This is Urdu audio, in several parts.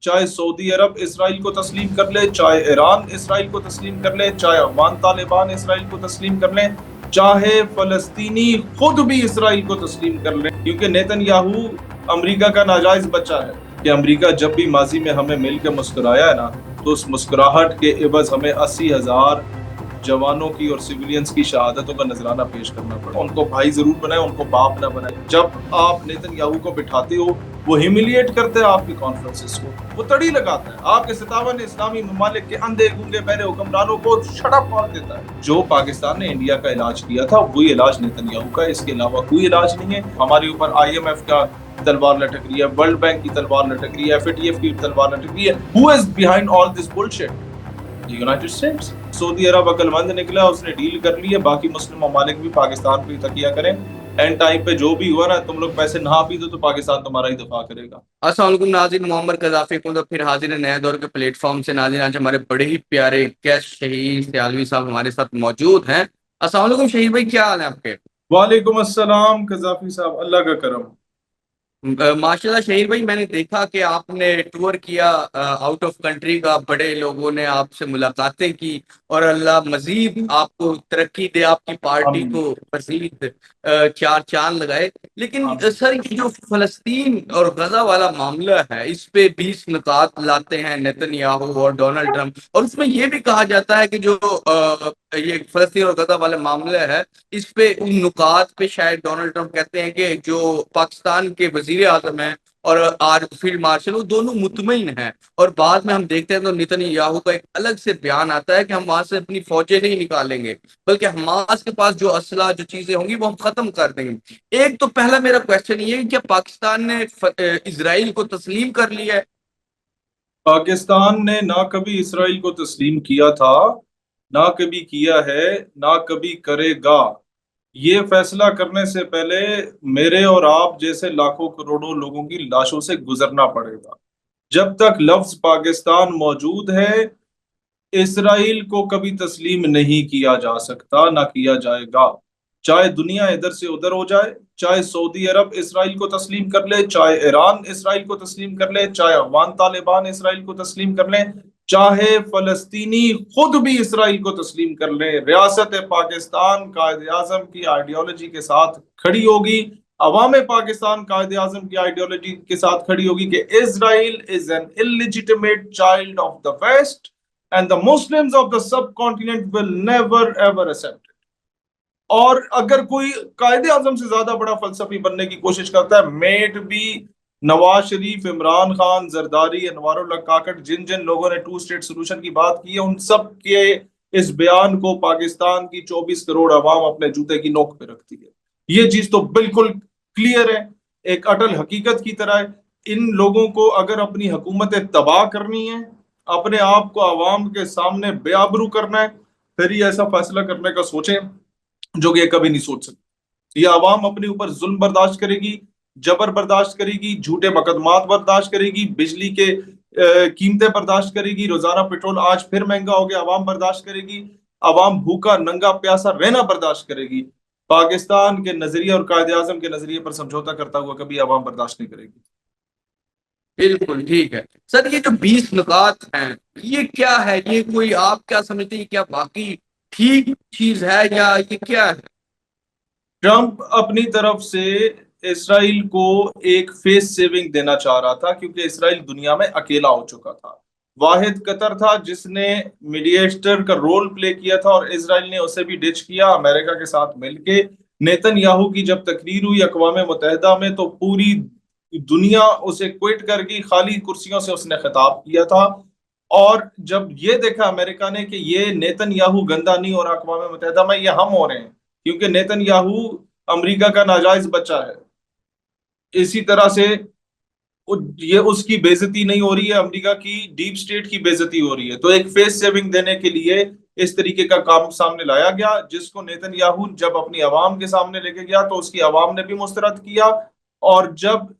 چاہے سعودی عرب اسرائیل کو تسلیم کر لے، چاہے ایران اسرائیل کو تسلیم کر لے، چاہے افغان طالبان اسرائیل کو تسلیم کر لیں، چاہے فلسطینی خود بھی اسرائیل کو تسلیم کر لیں، کیونکہ نیتن یاہو امریکہ کا ناجائز بچہ ہے کہ امریکہ جب بھی ماضی میں ہمیں مل کے مسکرایا ہے نا، تو اس مسکراہٹ کے عوض ہمیں 80,000 جوانوں کی اور سیویلینز کی شہادتوں کا نذرانہ پیش کرنا پڑا۔ ان کو بھائی ضرور بنائے، ان کو باپ نہ بنائے۔ جب آپ نیتن یاہو کو بٹھاتے ہو، وہ ہیوملیٹ کرتے ہیں آپ کی کانفرنسز کو، وہ تڑی لگاتا ہے، آپ کے 57 اسلامی ممالک کے اندھے گونگے بہرے حکمرانوں کو شٹ اپ مار دیتا ہے۔ جو پاکستان نے انڈیا کا علاج کیا تھا وہی علاج نیتن یاہو کا ہے، اس کے علاوہ کوئی علاج نہیں ہے۔ ہمارے اوپر IMF کا تلوار لٹک رہی ہے، ورلڈ بینک کی تلوار لٹک رہی ہے، FATF کی تلوار لٹک رہی ہے۔ Who is behind all this bullshit؟ United States. سعودی عرب عقل مند نکلا، اس نے ڈیل کر لی ہے، باقی مسلم ممالک بھی پاکستان پہ تکیہ کریں۔ اینڈ ٹائم پہ جو بھی ہوا نا، تم لوگ پیسے نہ بھی دو تو پاکستان تمہارا ہی دفاع کرے گا۔ السلام علیکم ناظرین، معمر قذافی کو تو پھر حاضر ہے نئے دور کے پلیٹ فارم سے۔ ناظرین آج ہمارے بڑے ہی پیارے گیسٹ شہید سیالوی صاحب ہمارے ساتھ موجود ہیں۔ السلام علیکم شہید بھائی، کیا حال ہے آپ کے؟ وعلیکم السلام قذافی صاحب، اللہ کا کرم۔ ماشاء اللہ شہید بھائی، میں نے دیکھا کہ آپ نے ٹور کیا آؤٹ آف کنٹری کا، بڑے لوگوں نے آپ سے ملاقاتیں کی، اور اللہ مزید آپ کو ترقی دے، آپ کی پارٹی کو مزید چار چاند لگائے۔ لیکن سر، یہ جو فلسطین اور غزہ والا معاملہ ہے، اس پہ 20 نکات لاتے ہیں نیتن یاہو اور ڈونلڈ ٹرمپ، اور اس میں یہ بھی کہا جاتا ہے کہ جو یہ فلسطین اور غزہ والا معاملہ ہے، اس پہ ان نکات پہ شاید ڈونلڈ ٹرمپ کہتے ہیں کہ جو پاکستان کے وزیر اعظم ہیں اور فیلڈ مارشل، وہ دونوں مطمئن ہیں، اور بعد میں ہم دیکھتے ہیں تو نیتن یاہو کا ایک الگ سے بیان آتا ہے کہ ہم وہاں سے اپنی فوجیں نہیں نکالیں گے، بلکہ حماس کے پاس جو اسلحہ جو چیزیں ہوں گی وہ ہم ختم کر دیں گے۔ ایک تو پہلا میرا کویسچن یہ ہے کہ کیا پاکستان نے اسرائیل کو تسلیم کر لیا ہے؟ پاکستان نے نہ کبھی اسرائیل کو تسلیم کیا تھا، نہ کبھی کیا ہے، نہ کبھی کرے گا۔ یہ فیصلہ کرنے سے پہلے میرے اور آپ جیسے لاکھوں کروڑوں لوگوں کی لاشوں سے گزرنا پڑے گا۔ جب تک لفظ پاکستان موجود ہے، اسرائیل کو کبھی تسلیم نہیں کیا جا سکتا، نہ کیا جائے گا۔ چاہے دنیا ادھر سے ادھر ہو جائے، چاہے سعودی عرب اسرائیل کو تسلیم کر لے، چاہے ایران اسرائیل کو تسلیم کر لے، چاہے افغان طالبان اسرائیل کو تسلیم کر لیں، چاہے فلسطینی خود بھی اسرائیل کو تسلیم کر لیں، ریاست پاکستان قائد اعظم کی آئیڈیالوجی کے ساتھ کھڑی ہوگی، عوام پاکستان قائد اعظم کی آئیڈیالوجی کے ساتھ کھڑی ہوگی کہ Israel is an illegitimate child of the West and the Muslims of the subcontinent will never ever accept it۔ اور اگر کوئی قائد اعظم سے زیادہ بڑا فلسفی بننے کی کوشش کرتا ہے، میٹ بھی نواز شریف، عمران خان، زرداری، انوار اللہ کاکڑ، جن جن لوگوں نے 2 اسٹیٹ سولوشن کی بات کی ہے، ان سب کے اس بیان کو پاکستان کی 24 کروڑ عوام اپنے جوتے کی نوک پہ رکھتی ہے۔ یہ چیز تو بالکل کلیئر ہے، ایک اٹل حقیقت کی طرح ہے۔ ان لوگوں کو اگر اپنی حکومتیں تباہ کرنی ہے، اپنے آپ کو عوام کے سامنے بے آبرو کرنا ہے، پھر یہ ایسا فیصلہ کرنے کا سوچیں جو کہ یہ کبھی نہیں سوچ سکتی۔ یہ عوام اپنے اوپر ظلم برداشت کرے گی، جبر برداشت کرے گی، جھوٹے مقدمات برداشت کرے گی، بجلی کے قیمتیں برداشت کرے گی، روزانہ پیٹرول آج پھر مہنگا ہو گیا، عوام برداشت کرے گی، عوام بھوکا ننگا پیاسا رہنا برداشت کرے گی۔ پاکستان کے نظریے اور قائد اعظم کے نظریے پر سمجھوتا کرتا ہوا کبھی عوام برداشت نہیں کرے گی۔ بالکل ٹھیک ہے سر، یہ جو 20 نکات ہیں یہ کیا ہے؟ یہ کوئی آپ کیا سمجھتے ہیں، کیا باقی ٹھیک چیز ہے یا یہ کیا ہے؟ ٹرمپ اپنی طرف سے اسرائیل کو ایک فیس سیونگ دینا چاہ رہا تھا، کیونکہ اسرائیل دنیا میں اکیلا ہو چکا تھا۔ واحد قطر تھا جس نے میڈیٹر کا رول پلے کیا تھا، اور اسرائیل نے اسے بھی ڈچ کیا امریکہ کے ساتھ مل کے۔ نیتن یاہو کی جب تقریر ہوئی اقوام متحدہ میں تو پوری دنیا اسے کوئٹ کر گئی، خالی کرسیوں سے اس نے خطاب کیا تھا۔ اور جب یہ دیکھا امریکہ نے کہ یہ نیتن یاہو گندا نہیں ہو رہا اقوام متحدہ میں، یہ ہم ہو رہے ہیں، کیونکہ نیتن یاہو امریکہ کا ناجائز بچہ ہے، اسی طرح سے یہ اس کی بے عزتی نہیں ہو رہی ہے، امریکہ کی ڈیپ سٹیٹ کی بے عزتی ہو رہی ہے، تو ایک فیس سیونگ دینے کے لیے اس طریقے کا کام سامنے لایا گیا، جس کو نیتن یاہو جب اپنی عوام کے سامنے لے کے گیا تو اس کی عوام نے بھی مسترد کیا، اور جب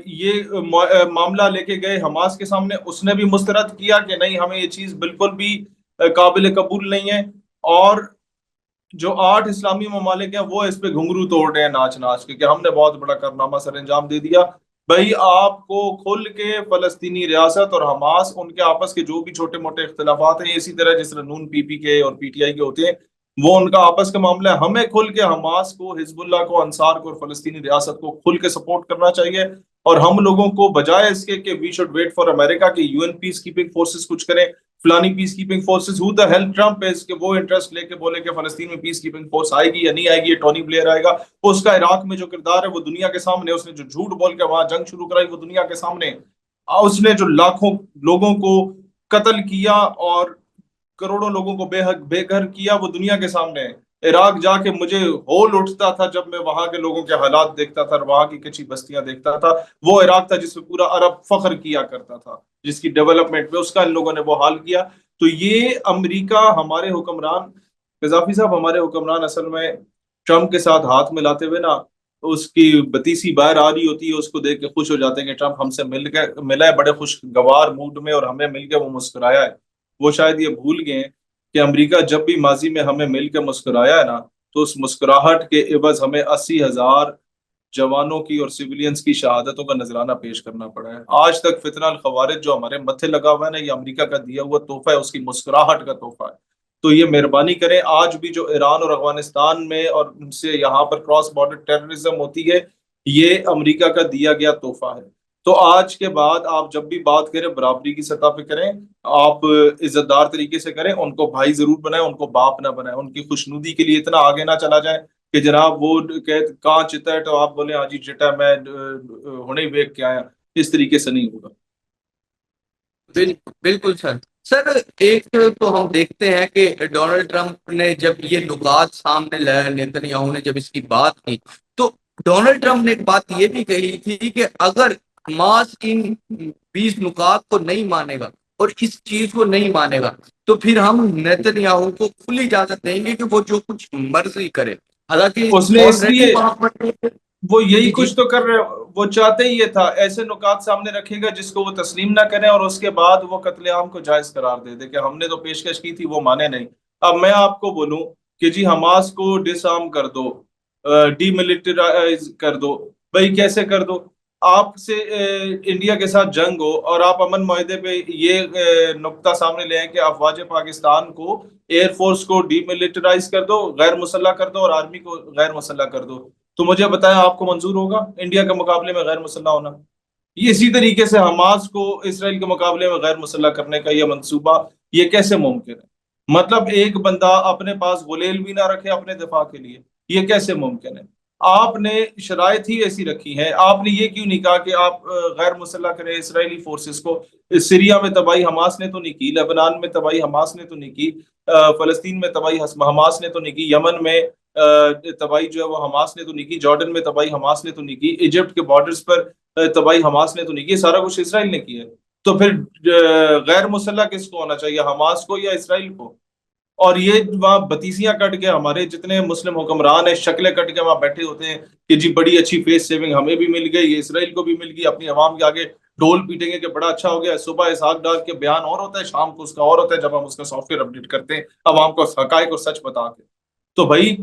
یہ معاملہ لے کے گئے حماس کے سامنے، اس نے بھی مسترد کیا کہ نہیں، ہمیں یہ چیز بالکل بھی قابل قبول نہیں ہے۔ اور جو 8 اسلامی ممالک ہیں وہ اس پہ گھنگرو توڑ رہے ہیں ناچ ناچ کے کہ ہم نے بہت بڑا کارنامہ سر انجام دے دیا۔ بھائی آپ کو کھل کے فلسطینی ریاست اور حماس، ان کے آپس کے جو بھی چھوٹے موٹے اختلافات ہیں، اسی طرح جس طرح نون پی پی کے اور پی ٹی آئی کے ہوتے ہیں، وہ ان کا آپس کا معاملہ ہے. ہمیں کھل کے حماس کو، حزب اللہ کو، انصار کو اور فلسطینی ریاست کو کھل کے سپورٹ کرنا چاہیے. اور ہم لوگوں کو بجائے اس کے کہ we should wait for America کہ U N peace keeping forces کچھ کریں، فلانی peace keeping forces, who the hell Trump ہے کہ وہ انٹرسٹ لے کے بولے کہ فلسطین میں پیس کیپنگ فورس آئے گی یا نہیں آئے گی، یہ ٹونی بلیئر آئے گا. اس کا عراق میں جو کردار ہے وہ دنیا کے سامنے، اس نے جو جھوٹ بول کے وہاں جنگ شروع کرائی وہ دنیا کے سامنے، اس نے جو لاکھوں لوگوں کو قتل کیا اور کروڑوں لوگوں کو بے گھر کیا وہ دنیا کے سامنے ہے. عراق جا کے مجھے ہول اٹھتا تھا جب میں وہاں کے لوگوں کے حالات دیکھتا تھا اور وہاں کی کچی بستیاں دیکھتا تھا. وہ عراق تھا جس پہ پورا عرب فخر کیا کرتا تھا، جس کی ڈیولپمنٹ پہ، اس کا ان لوگوں نے وہ حال کیا. تو یہ امریکہ، ہمارے حکمران قذافی صاحب، ہمارے حکمران اصل میں ٹرمپ کے ساتھ ہاتھ ملاتے ہوئے نا، اس کی بتیسی باہر آ رہی ہوتی ہے، اس کو دیکھ کے خوش ہو جاتے ہیں کہ ٹرمپ ہم سے ملا ہے بڑے خوشگوار موڈ میں، اور ہمیں مل کے وہ مسکرایا ہے. وہ شاید یہ بھول گئے ہیں کہ امریکہ جب بھی ماضی میں ہمیں مل کے مسکرایا ہے نا، تو اس مسکراہٹ کے عوض ہمیں 80,000 جوانوں کی اور سیولینز کی شہادتوں کا نذرانہ پیش کرنا پڑا ہے. آج تک فتنہ الخوارج جو ہمارے متھے لگا ہوا ہے نا، یہ امریکہ کا دیا ہوا تحفہ ہے، اس کی مسکراہٹ کا تحفہ ہے. تو یہ مہربانی کریں، آج بھی جو ایران اور افغانستان میں اور ان سے یہاں پر کراس بارڈر ٹیررزم ہوتی ہے، یہ امریکہ کا دیا گیا تحفہ ہے. تو آج کے بعد آپ جب بھی بات کریں برابری کی سطح پہ کریں، آپ عزت دار طریقے سے کریں، ان کو بھائی ضرور بنائیں، ان کو باپ نہ بنائیں. ان کی خوشنودی کے لیے اتنا آگے نہ چلا جائیں کہ جناب وہ کہ کہاں چتا ہے تو آپ بولیں ہاں جی چٹا ہے، میں ہنے ویک کے آیا. اس طریقے سے نہیں ہوگا. بالکل سر. سر ایک تو ہم دیکھتے ہیں کہ ڈونلڈ ٹرمپ نے جب یہ لغات سامنے لایا، نیتن یاہو نے جب اس کی بات کی، تو ڈونلڈ ٹرمپ نے ایک بات یہ بھی کہی تھی کہ اگر حماس ان 20 نکات کو نہیں مانے گا اور اس چیز کو نہیں مانے گا تو پھر ہم نیتن یاہو کو کھلی اجازت دیں گے کہ وہ جو کچھ مرضی کرے. حالانکہ اس نے اس آلریڈی لیے وہاں پر وہ یہی جی جی کچھ تو کر رہے، وہ چاہتے ہی یہ تھا ایسے نکات سامنے رکھے گا جس کو وہ تسلیم نہ کریں، اور اس کے بعد وہ قتل عام کو جائز قرار دے دے کہ ہم نے تو پیشکش کی تھی وہ مانے نہیں. اب میں آپ کو بولوں کہ جی حماس کو ڈس آرم کر دو، ڈی ملٹرائز کر دو. بھائی کیسے کر دو؟ آپ سے انڈیا کے ساتھ جنگ ہو اور آپ امن معاہدے پہ یہ نقطہ سامنے لے آئیں کہ افواج پاکستان کو، ایئر فورس کو ڈی ملٹرائز کر دو، غیر مسلح کر دو، اور آرمی کو غیر مسلح کر دو. تو مجھے بتائیں آپ کو منظور ہوگا انڈیا کے مقابلے میں غیر مسلح ہونا؟ یہ اسی طریقے سے حماس کو اسرائیل کے مقابلے میں غیر مسلح کرنے کا یہ منصوبہ، یہ کیسے ممکن ہے؟ مطلب ایک بندہ اپنے پاس غلیل بھی نہ رکھے اپنے دفاع کے لیے، یہ کیسے ممکن ہے؟ آپ نے شرائط ہی ایسی رکھی ہیں. آپ نے یہ کیوں نہیں کہا کہ آپ غیر مسلح کریں اسرائیلی فورسز کو؟ سیریا میں تباہی حماس نے تو نہیں کی، لبنان میں تباہی حماس نے تو نہیں کی، فلسطین میں تباہی حماس نے تو نہیں کی، یمن میں تباہی جو ہے وہ حماس نے تو نہیں کی، جارڈن میں تباہی حماس نے تو نہیں کی، ایجپٹ کے بارڈرز پر تباہی حماس نے تو نہیں کی. سارا کچھ اسرائیل نے کیا ہے. تو پھر غیر مسلح کس کو ہونا چاہیے، حماس کو یا اسرائیل کو؟ اور یہ وہاں بتیسیاں کٹ کے ہمارے جتنے مسلم حکمران ہیں شکلیں کٹ کے وہاں بیٹھے ہوتے ہیں کہ جی بڑی اچھی فیس سیونگ ہمیں بھی مل گئی، یہ اسرائیل کو بھی مل گئی، اپنی عوام کے آگے ڈھول پیٹیں گے کہ بڑا اچھا ہو گیا. صبح اسحاق ڈار کے بیان اور ہوتا ہے، شام کو اس کا اور ہوتا ہے جب ہم اس کا سافٹ ویئر اپڈیٹ کرتے ہیں عوام کو حقائق اور سچ بتا کے. تو بھائی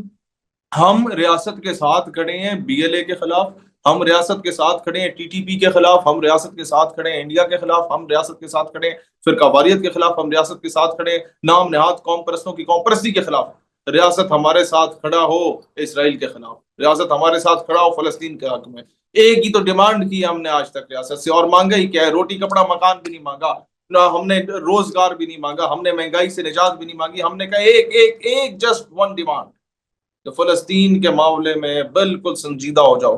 ہم ریاست کے ساتھ کھڑے ہیں بی ایل اے کے خلاف، ہم ریاست کے ساتھ کھڑے ہیں ٹی ٹی پی کے خلاف، ہم ریاست کے ساتھ کھڑے ہیں انڈیا کے خلاف، ہم ریاست کے ساتھ کھڑے ہیں فرقہ واریت کے خلاف، ہم ریاست کے ساتھ کھڑے ہیں نام نہاد قوم پرستوں کی قوم پرستی کے خلاف. ریاست ہمارے ساتھ کھڑا ہو اسرائیل کے خلاف، ریاست ہمارے ساتھ کھڑا ہو فلسطین کے حق میں. ایک ہی تو ڈیمانڈ کی ہم نے آج تک ریاست سے، اور مانگا ہی کیا ہے؟ روٹی کپڑا مکان بھی نہیں مانگا، نہ ہم نے روزگار بھی نہیں مانگا، ہم نے مہنگائی سے نجات بھی نہیں مانگی. ہم نے کہا ایک ایک ایک جسٹ ون ڈیمانڈ کہ فلسطین کے معاملے میں بالکل سنجیدہ ہو جاؤ.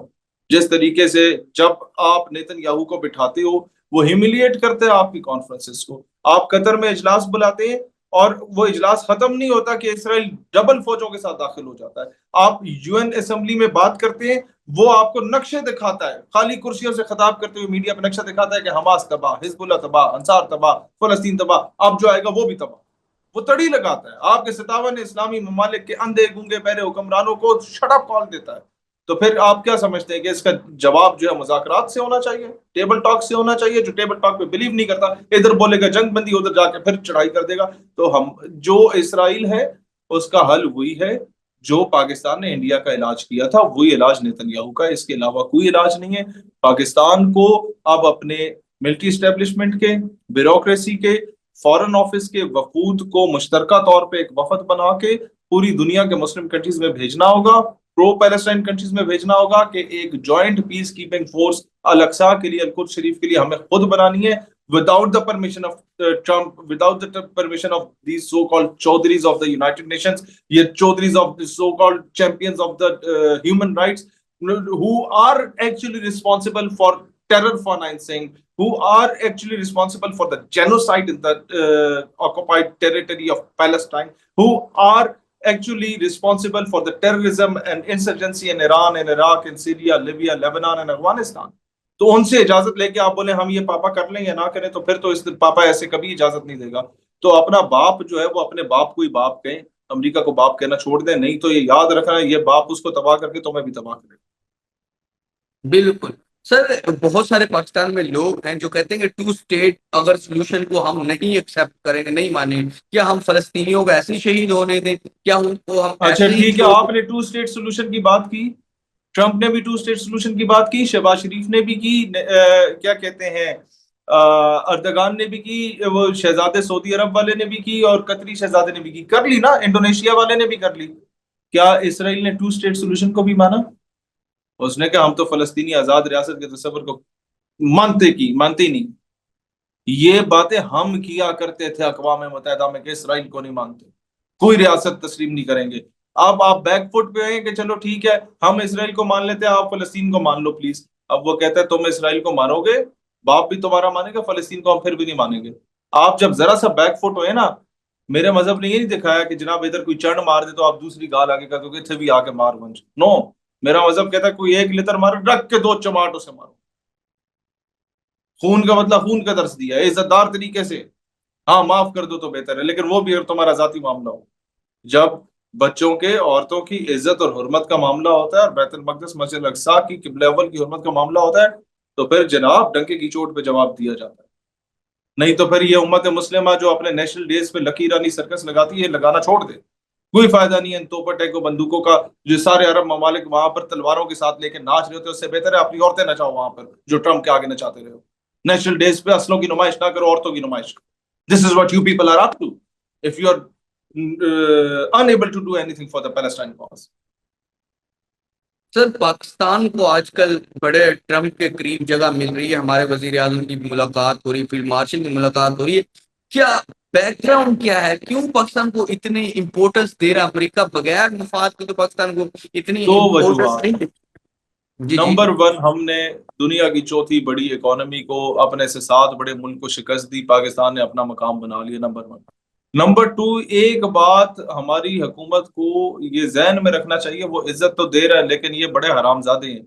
جس طریقے سے جب آپ نیتن یاہو کو بٹھاتے ہو وہ ہیوملیٹ کرتے ہیں آپ کی کانفرنسز کو، آپ قطر میں اجلاس بلاتے ہیں اور وہ اجلاس ختم نہیں ہوتا کہ اسرائیل ڈبل فوجوں کے ساتھ داخل ہو جاتا ہے. آپ یو این اسمبلی میں بات کرتے ہیں، وہ آپ کو نقشے دکھاتا ہے، خالی کرسیوں سے خطاب کرتے ہوئے میڈیا پہ نقشہ دکھاتا ہے کہ حماس تباہ، حزب اللہ تباہ، انصار تباہ، فلسطین تباہ، اب جو آئے گا وہ بھی تباہ. وہ تڑی لگاتا ہے، آپ کے 57 اسلامی ممالک کے اندھے گونگے بہرے حکمرانوں کو شٹ اپ کال دیتا ہے. تو پھر آپ کیا سمجھتے ہیں کہ اس کا جواب جو ہے مذاکرات سے ہونا چاہیے، ٹیبل ٹاک سے ہونا چاہیے؟ جو ٹیبل ٹاک پہ بلیو نہیں کرتا ادھر بولے گا جنگ بندی، ادھر جا کے پھر چڑھائی کر دے گا. تو ہم جو اسرائیل ہے اس کا حل ہوئی ہے جو پاکستان نے انڈیا کا علاج کیا تھا وہی علاج نیتنیاہو کا ہے، اس کے علاوہ کوئی علاج نہیں ہے. پاکستان کو اب اپنے ملٹری اسٹیبلشمنٹ کے، بیوروکریسی کے، فورن آفس کے وفود کو مشترکہ طور پہ ایک وفد بنا کے پوری دنیا کے مسلم کنٹریز میں بھیجنا ہوگا، پرو پیلسٹائن کنٹریز میں بھیجنا ہوگا کہ ایک جوائنٹ پیس کیپنگ فورس الاقصی کے لیے، القدس شریف کے لیے ہمیں خود بنانی ہے without the permission of Trump, without the permission of these so-called Chaudhrys of the United Nations, یہ Chaudhrys of the so-called champions of the human rights, who are actually responsible for terror financing, who are actually responsible for the genocide in the occupied territory of Palestine, who are actually responsible for the terrorism and insurgency in Iran, in Iraq, in Syria, Libya, Lebanon and Afghanistan. تو ان سے اجازت لے کے آپ بولیں ہم یہ پاپا کر لیں یا نہ کریں، تو پھر تو اس پاپا ایسے کبھی اجازت نہیں دے گا. تو اپنا باپ جو ہے وہ اپنے باپ کو ہی باپ کہیں، امریکہ کو باپ کہنا چھوڑ دیں، نہیں تو یہ یاد رکھنا یہ باپ اس کو تباہ کر کے تمہیں بھی تباہ کرے. بالکل سر، بہت سارے پاکستان میں لوگ ہیں جو کہتے ہیں کہ 2 اسٹیٹ اگر سولوشن کو ہم نہیں ایکسیپٹ کریں گے، نہیں مانیں گے، کیا ہم فلسطینیوں کو ایسے ہی شہید ہونے دیں؟ کیا ان کو ہم اچھا ایسے ہی ٹھیک ہے، چھوڑ آپ نے 2 اسٹیٹ سولوشن کی بات کی، ٹرمپ نے بھی 2 اسٹیٹ سولوشن کی بات کی، شہباز شریف نے بھی کی، کیا کہتے ہیں اردگان نے بھی کی، وہ شہزادے سعودی عرب والے نے بھی کی، اور قطری شہزادے نے بھی کی، کر لی نا، انڈونیشیا والے نے بھی کر لی. کیا اسرائیل نے 2 اسٹیٹ سولوشن کو بھی مانا؟ اس نے کہا ہم تو فلسطینی آزاد ریاست کے تصور کو مانتے ہی نہیں. یہ باتیں ہم کیا کرتے تھے اقوام متحدہ میں کہ اسرائیل کو نہیں مانتے، کوئی ریاست تسلیم نہیں کریں گے. اب آپ بیک فٹ پہ ہیں کہ چلو ٹھیک ہے ہم اسرائیل کو مان لیتے ہیں، آپ فلسطین کو مان لو پلیز. اب وہ کہتا ہے تم اسرائیل کو مانو گے، باپ بھی تمہارا مانے گا، فلسطین کو ہم پھر بھی نہیں مانیں گے. آپ جب ذرا سا بیک فٹ ہوئے نا، میرے مذہب نے یہ نہیں دکھایا کہ جناب ادھر کوئی چڑھ مار دے تو آپ دوسری گال آگے کر دو گے تھے بھی آ کے مار ونج. نو، میرا مذہب کہتا ہے کوئی ایک لتر مارو، رکھ کے 2 چماٹ اسے مارو. خون کا مطلب خون کا درس دیا ہے عزت دار طریقے سے. ہاں معاف کر دو تو بہتر ہے، لیکن وہ بھی اگر تمہارا ذاتی معاملہ ہو. جب بچوں کے، عورتوں کی عزت اور حرمت کا معاملہ ہوتا ہے اور بیت المقدس مسجد الاقصی کی قبلہ اول کی حرمت کا معاملہ ہوتا ہے تو پھر جناب ڈنکے کی چوٹ پہ جواب دیا جاتا ہے. نہیں تو پھر یہ امت مسلمہ جو اپنے نیشنل ڈیز پہ لکی رانی سرکس لگاتی ہے لگانا چھوڑ دے. کوئی فائدہ نہیں ہے ان توپا ٹینکوں بندوقوں کا جو سارے عرب ممالک وہاں پر تلواروں کے ساتھ لے کے ناچ رہے ہوتے ہیں. اس سے بہتر ہے اپنی عورتیں نچاؤ وہاں پر جو ٹرمپ کے آگے نچاتے رہے ہو. نیشنل ڈیز پہ اسلوں کی نمائش نہ کرو، عورتوں کی نمائش کرو. This is what you people are up to if you are unable to do anything for the Palestine cause. سر پاکستان کو آج کل بڑے ٹرمپ کے قریب جگہ مل رہی ہے، ہمارے وزیر اعظم کی ملاقات ہو رہی ہے، فیلڈ مارشل کی ملاقات ہو رہی ہے. کیا بیک گراؤنڈ کیا ہے؟ کیوں پاکستان کو اتنی امپورٹنس دے رہا امریکہ؟ بغیر مفاد کے تو پاکستان کو اتنی 2 امپورٹنس وجوہات. نہیں دے. جی جی نمبر 1، ہم نے دنیا کی 4تھی بڑی اکانومی کو، اپنے سے 7 بڑے ملک کو شکست دی، پاکستان نے اپنا مقام بنا لیا. نمبر 1. نمبر 2، ایک بات ہماری حکومت کو یہ ذہن میں رکھنا چاہیے، وہ عزت تو دے رہا ہے لیکن یہ بڑے حرام زادے ہیں.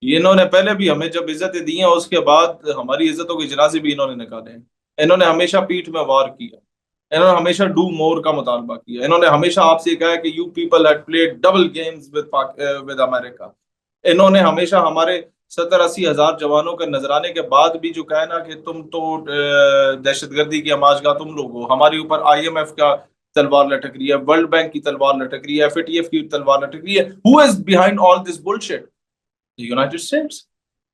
انہوں نے پہلے بھی ہمیں جب عزتیں دی ہیں اس کے بعد ہماری عزتوں کے جنازے بھی انہوں نے نکالے ہیں. انہوں نے ہمیشہ پیٹھ میں وار کیا، انہوں نے ہمیشہ ڈو مور کا مطالبہ کیا. انہوں نے ہمیشہ آپ سے کہا کہ you people had played double games with America. انہوں نے ہمیشہ ہمارے 70-80 ہزار جوانوں کے نذرانے کے بعد بھی جو کہا نا کہ تم تو دہشت گردی کی آماجگاہ تم لوگ ہو، ہمارے اوپر IMF کا تلوار لٹک رہی ہے، ورلڈ بینک کی تلوار لٹک رہی ہے، FATF کی تلوار لٹک رہی ہے. Who is behind all this bullshit? United status.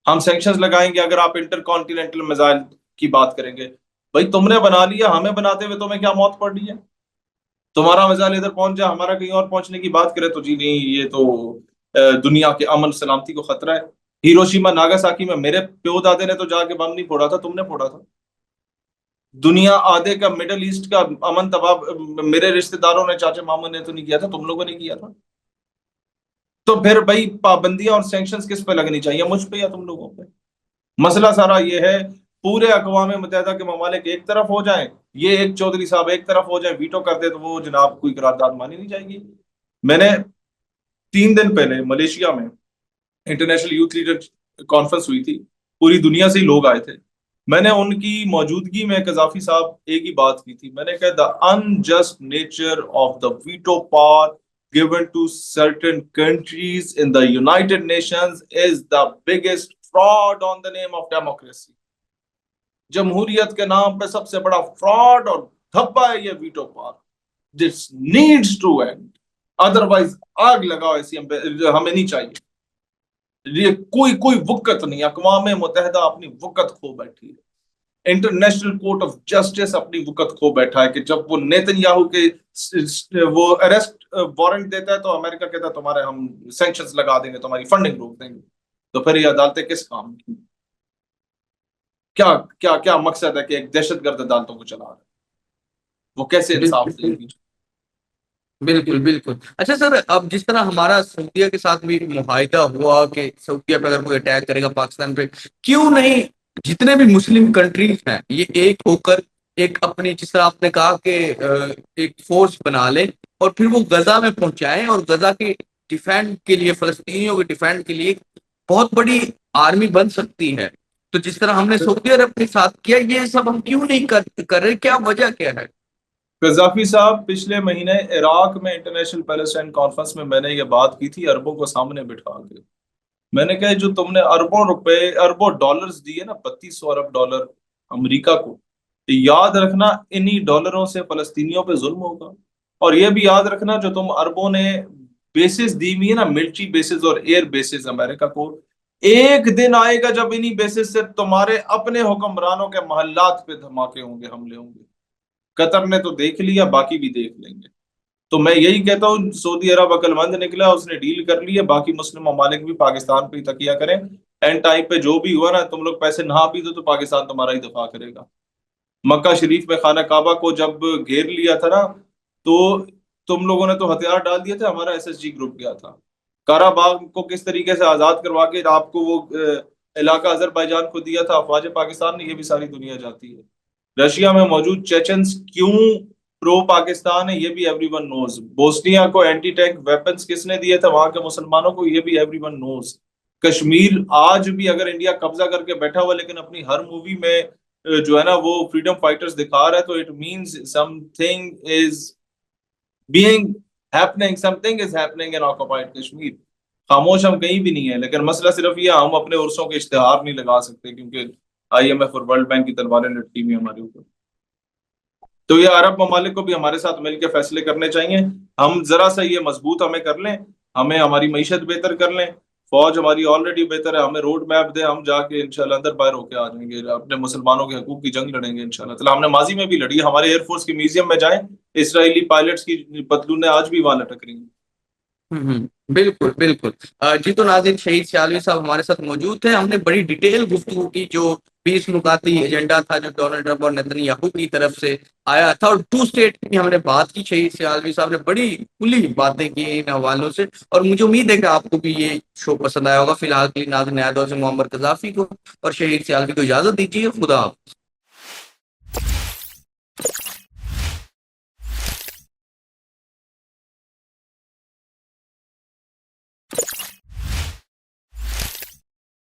ہم سینکشنز لگائیں گے اگر آپ انٹر کانٹیننٹل میزائل کی بات کریں گے. بھائی تم نے بنا لیا، ہمیں بناتے ہوئے تمہیں کیا موت پڑ رہی ہے؟ تمہارا میزائل ادھر پہنچ جائے، ہمارا کہیں اور پہنچنے کی بات کرے تو جی نہیں یہ تو دنیا کے امن سلامتی کو خطرہ ہے. ہیروشیما ناگاساکی میں میرے پیو دادے نے تو جا کے بم نہیں پھوڑا تھا، تم نے پھوڑا تھا. دنیا آدھے کا مڈل ایسٹ کا امن تباہ میرے رشتہ داروں نے، چاچا ماموں نے تو نہیں کیا تھا، تم لوگوں نے کیا تھا. تو پھر بھائی پابندیاں اور سینکشنز کس پہ لگنی چاہیے، مجھ پہ یا تم لوگوں پہ؟ مسئلہ سارا یہ ہے پورے اقوام متحدہ کے ممالک ایک طرف ہو جائیں، یہ ایک چودھری صاحب ایک طرف ہو جائیں، ویٹو کر دے تو وہ جناب کوئی قرارداد مانی نہیں جائے گی. میں نے 3 دن پہلے ملیشیا میں انٹرنیشنل یوتھ لیڈر کانفرنس ہوئی تھی، پوری دنیا سے ہی لوگ آئے تھے. میں نے ان کی موجودگی میں قذافی صاحب ایک ہی بات کی تھی. میں نے کہا the unjust nature of the veto power given to certain countries in the United Nations is the biggest fraud on the name of democracy. جمہوریت کے نام پہ سب سے بڑا فراڈ اور دھبا ہے یہ veto power. This needs to end. Otherwise آگ لگاؤ ایسی ہمیں نہیں چاہیے. یہ کوئی وقت نہیں. اقوام متحدہ اپنی وقت کھو بیٹھی ہے. انٹرنیشنل کورٹ آف جسٹس اپنی وقت کھو بیٹھا ہے کہ جب وہ نیتن یاہو کے وہ اریسٹ وارنٹ دیتا ہے تو امریکہ کہتا ہے تمہارے ہم سینکشنز لگا دیں گے, تمہاری فنڈنگ روک دیں گے. تو پھر یہ عدالتیں کس کام کی؟ کیا کیا کیا مقصد ہے کہ ایک دہشت گرد عدالتوں کو چلا رہا ہے؟ وہ کیسے انصاف دیں گی؟ بالکل بالکل. اچھا سر, اب جس طرح ہمارا سعودیہ کے ساتھ بھی معاہدہ ہوا کہ سعودیہ پہ اگر کوئی اٹیک کرے گا پاکستان پہ, کیوں نہیں جتنے بھی مسلم کنٹریز ہیں یہ ایک ہو کر ایک اپنی, جس طرح آپ نے کہا کہ ایک فورس بنا لے اور پھر وہ غزہ میں پہنچائیں اور غزہ کے ڈیفینڈ کے لیے, فلسطینیوں کے ڈیفینڈ کے لیے بہت بڑی آرمی بن سکتی ہے. تو جس طرح ہم نے سعودی عرب کے ساتھ کیا, یہ سب ہم کیوں نہیں کر رہے؟ کیا وجہ کیا ہے؟ قذافی صاحب پچھلے مہینے عراق میں انٹرنیشنل پیلسٹائن کانفرنس میں میں نے یہ بات کی تھی, عربوں کو سامنے بٹھا کے. میں نے کہا جو تم نے اربوں روپے اربوں ڈالرز دیے نا, 3200 ارب ڈالر امریکہ کو, یاد رکھنا انہی ڈالروں سے فلسطینیوں پہ ظلم ہوگا. اور یہ بھی یاد رکھنا جو تم اربوں نے بیسز دی ہوئی ہے نا, ملٹری بیسز اور ایئر بیسز امریکہ کو, ایک دن آئے گا جب انہی بیسز سے تمہارے اپنے حکمرانوں کے محلات پہ دھماکے ہوں گے, حملے ہوں گے. قطر نے تو دیکھ لیا, باقی بھی دیکھ لیں گے. تو میں یہی کہتا ہوں سعودی عرب عقل مند نکلا, اس نے ڈیل کر لی ہے, باقی مسلم ممالک بھی پاکستان پہ ہی تکیہ کریں. اینڈ ٹائم پہ جو بھی ہوا نا, تم لوگ پیسے نہ بھی دو تو پاکستان تمہارا ہی دفاع کرے گا. مکہ شریف میں خانہ کعبہ کو جب گھیر لیا تھا نا, تو تم لوگوں نے تو ہتھیار ڈال دیے تھے, ہمارا ایس ایس جی گروپ گیا تھا. کارا باغ کو کس طریقے سے آزاد کروا کے آپ کو وہ علاقہ اذربائیجان کو دیا تھا افواج پاکستان نے, یہ بھی ساری دنیا جاتی ہے. رشیا میں موجود چیچنز کیوں پرو پاکستان ہے, یہ بھی ایوری ون نوز. بوسنیا کو اینٹی ٹینک ویپنز کس نے دیے تھے وہاں کے مسلمانوں کو, یہ بھی ایوری ون نوز. کشمیر آج بھی اگر انڈیا قبضہ کر کے بیٹھا ہوا لیکن اپنی ہر مووی میں جو ہے نا وہ فریڈم فائٹرز دکھا رہا ہے, تو it means something is being happening, something is happening in occupied Kashmir. خاموش ہم کہیں بھی نہیں ہے, لیکن مسئلہ صرف یہ ہم اپنے عرصوں کے اشتہار نہیں لگا سکتے کیونکہ آئی ایم ایف اور ورلڈ بینک کی تلواریں لٹکی ہوئی ہمارے اوپر. تو یہ عرب ممالک کو بھی ہمارے ساتھ مل کے فیصلے کرنے چاہیے. ہم ذرا سا یہ مضبوط ہمیں کر لیں, ہمیں ہماری معیشت بہتر کر لیں, فوج ہماری آلریڈی بہتر ہے, ہمیں روڈ میپ دیں, ہم جا کے انشاءاللہ اندر باہر ہو کے آ جائیں گے, اپنے مسلمانوں کے حقوق کی جنگ لڑیں گے انشاءاللہ تعالی. ہم نے ماضی میں بھی لڑی ہے, ہمارے ایئر فورس کے میوزیم میں جائیں, اسرائیلی پائلٹس کی پتلونیں آج بھی وہاں لٹک رہی ہیں. بالکل بالکل. جی تو ناظرین, شہید سیالوی صاحب ہمارے ساتھ موجود تھے. ہم نے بڑی ڈیٹیل گفتگو کی, جو 20 نکاتی ایجنڈا تھا جو ڈونلڈ ٹرمپ اور نیتن یاہو کی طرف سے آیا تھا, اور 2 اسٹیٹ کی ہم نے بات کی. شہید سیالوی صاحب نے بڑی کھلی باتیں کی ان حوالوں سے, اور مجھے امید ہے کہ آپ کو بھی یہ شو پسند آیا ہوگا. فی الحال کے لیے ناظرین نیا دور سے محمد قذافی کو اور شہید سیالوی کو اجازت دیجیے. خدا حافظ.